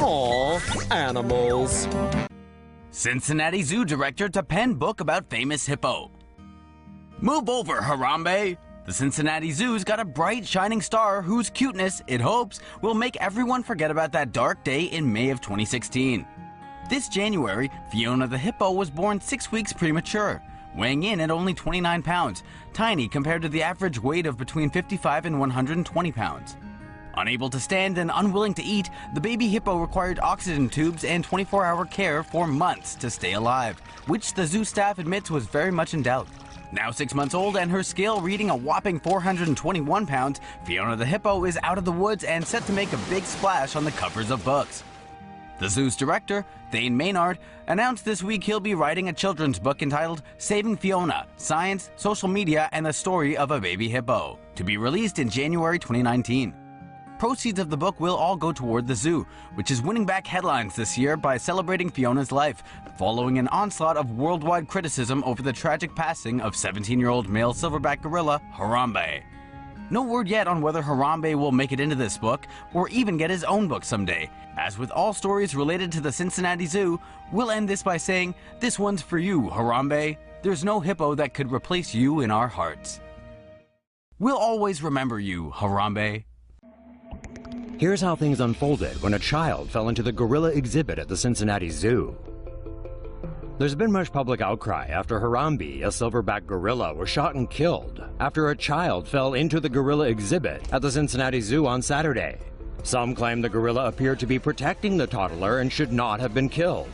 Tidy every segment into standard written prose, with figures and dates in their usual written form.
Aw, animals. Cincinnati Zoo director to pen book about famous hippo. Move over, Harambe! The Cincinnati Zoo's got a bright, shining star whose cuteness, it hopes, will make everyone forget about that dark day in May of 2016. This January, Fiona the hippo was born 6 weeks premature, weighing in at only 29 pounds, tiny compared to the average weight of between 55 and 120 pounds. Unable to stand and unwilling to eat, the baby hippo required oxygen tubes and 24-hour care for months to stay alive, which the zoo staff admits was very much in doubt. Now 6 months old and her scale reading a whopping 421 pounds, Fiona the hippo is out of the woods and set to make a big splash on the covers of books. The zoo's director, Thane Maynard, announced this week he'll be writing a children's book entitled Saving Fiona, Science, Social Media, and the Story of a Baby Hippo, to be released in January 2019. Proceeds of the book will all go toward the zoo, which is winning back headlines this year by celebrating Fiona's life, following an onslaught of worldwide criticism over the tragic passing of 17-year-old male silverback gorilla Harambe. No word yet on whether Harambe will make it into this book, or even get his own book someday. As with all stories related to the Cincinnati Zoo, we'll end this by saying, this one's for you, Harambe. There's no hippo that could replace you in our hearts. We'll always remember you, Harambe. Here's how things unfolded when a child fell into the gorilla exhibit at the Cincinnati Zoo. There's been much public outcry after Harambe, a silverback gorilla, was shot and killed after a child fell into the gorilla exhibit at the Cincinnati Zoo on Saturday. Some claim the gorilla appeared to be protecting the toddler and should not have been killed.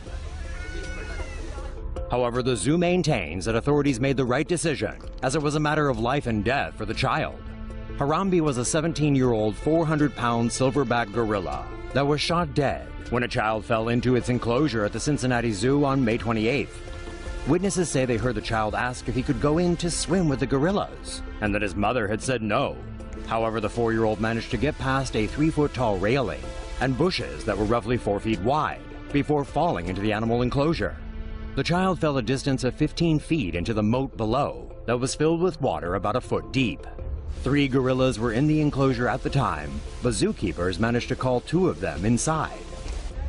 However, the zoo maintains that authorities made the right decision, as it was a matter of life and death for the child. Harambe was a 17-year-old, 400-pound silverback gorilla that was shot dead when a child fell into its enclosure at the Cincinnati Zoo on May 28th. Witnesses say they heard the child ask if he could go in to swim with the gorillas, and that his mother had said no. However, the 4-year-old managed to get past a 3-foot-tall railing and bushes that were roughly 4 feet wide before falling into the animal enclosure. The child fell a distance of 15 feet into the moat below that was filled with water about a foot deep. 3 gorillas were in the enclosure at the time, but zookeepers managed to call 2 of them inside.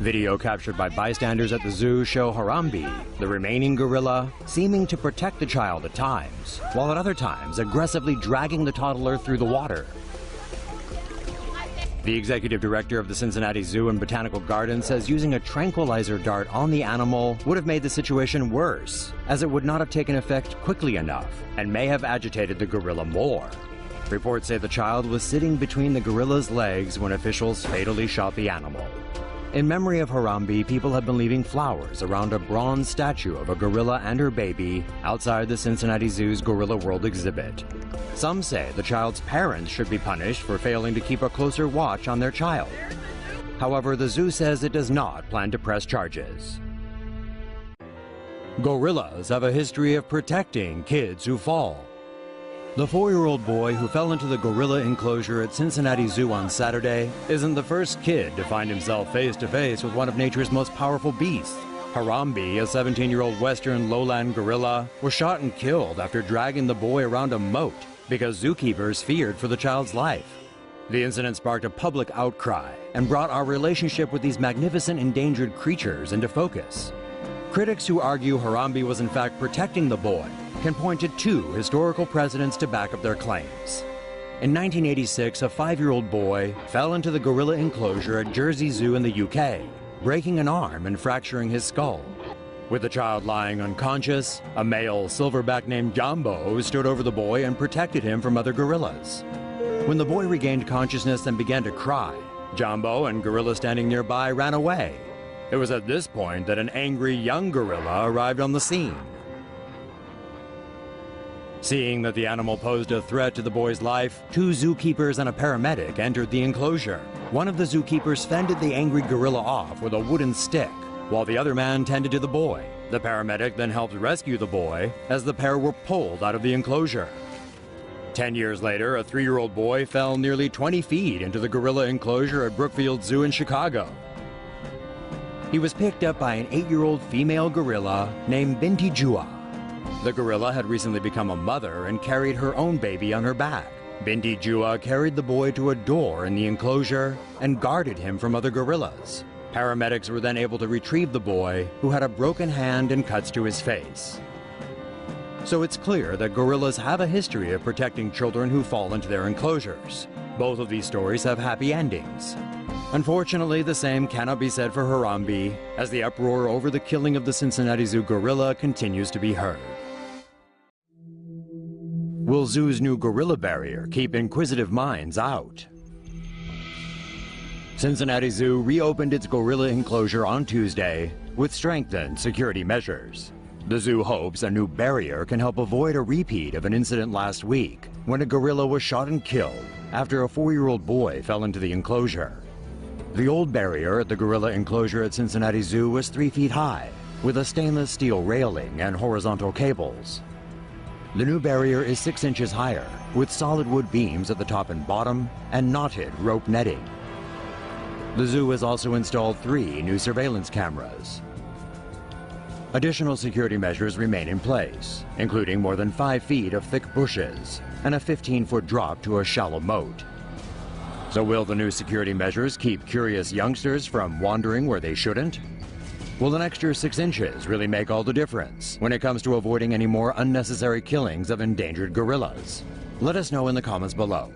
Video captured by bystanders at the zoo show Harambe, the remaining gorilla, seeming to protect the child at times, while at other times aggressively dragging the toddler through the water. The executive director of the Cincinnati Zoo and Botanical Gardens says using a tranquilizer dart on the animal would have made the situation worse, as it would not have taken effect quickly enough and may have agitated the gorilla more. Reports say the child was sitting between the gorilla's legs when officials fatally shot the animal. In memory of Harambe, people have been leaving flowers around a bronze statue of a gorilla and her baby outside the Cincinnati Zoo's Gorilla World exhibit. Some say the child's parents should be punished for failing to keep a closer watch on their child. However, the zoo says it does not plan to press charges. Gorillas have a history of protecting kids who fall. The 4-year-old boy who fell into the gorilla enclosure at Cincinnati Zoo on Saturday isn't the first kid to find himself face-to-face with one of nature's most powerful beasts. Harambe, a 17-year-old western lowland gorilla, was shot and killed after dragging the boy around a moat because zookeepers feared for the child's life. The incident sparked a public outcry and brought our relationship with these magnificent endangered creatures into focus. Critics who argue Harambe was in fact protecting the boy can point to 2 historical precedents to back up their claims. In 1986, a 5-year-old boy fell into the gorilla enclosure at Jersey Zoo in the UK, breaking an arm and fracturing his skull. With the child lying unconscious, a male silverback named Jambo stood over the boy and protected him from other gorillas. When the boy regained consciousness and began to cry, Jambo and gorillas standing nearby ran away. It was at this point that an angry young gorilla arrived on the scene. Seeing that the animal posed a threat to the boy's life, 2 zookeepers and a paramedic entered the enclosure. One of the zookeepers fended the angry gorilla off with a wooden stick, while the other man tended to the boy. The paramedic then helped rescue the boy as the pair were pulled out of the enclosure. 10 years later, a 3-year-old boy fell nearly 20 feet into the gorilla enclosure at Brookfield Zoo in Chicago. He was picked up by an 8-year-old female gorilla named Binti Jua. The gorilla had recently become a mother and carried her own baby on her back. Binti Jua carried the boy to a door in the enclosure and guarded him from other gorillas. Paramedics were then able to retrieve the boy, who had a broken hand and cuts to his face. So it's clear that gorillas have a history of protecting children who fall into their enclosures. Both of these stories have happy endings. Unfortunately, the same cannot be said for Harambe, as the uproar over the killing of the Cincinnati Zoo gorilla continues to be heard. Will Zoo's new gorilla barrier keep inquisitive minds out? Cincinnati Zoo reopened its gorilla enclosure on Tuesday with strengthened security measures. The zoo hopes a new barrier can help avoid a repeat of an incident last week when a gorilla was shot and killed after a 4-year-old boy fell into the enclosure. The old barrier at the gorilla enclosure at Cincinnati Zoo was 3 feet high, with a stainless steel railing and horizontal cables. The new barrier is 6 inches higher, with solid wood beams at the top and bottom and knotted rope netting. The zoo has also installed 3 new surveillance cameras. Additional security measures remain in place, including more than 5 feet of thick bushes and a 15-foot drop to a shallow moat. So will the new security measures keep curious youngsters from wandering where they shouldn't? Will an extra 6 inches really make all the difference when it comes to avoiding any more unnecessary killings of endangered gorillas? Let us know in the comments below.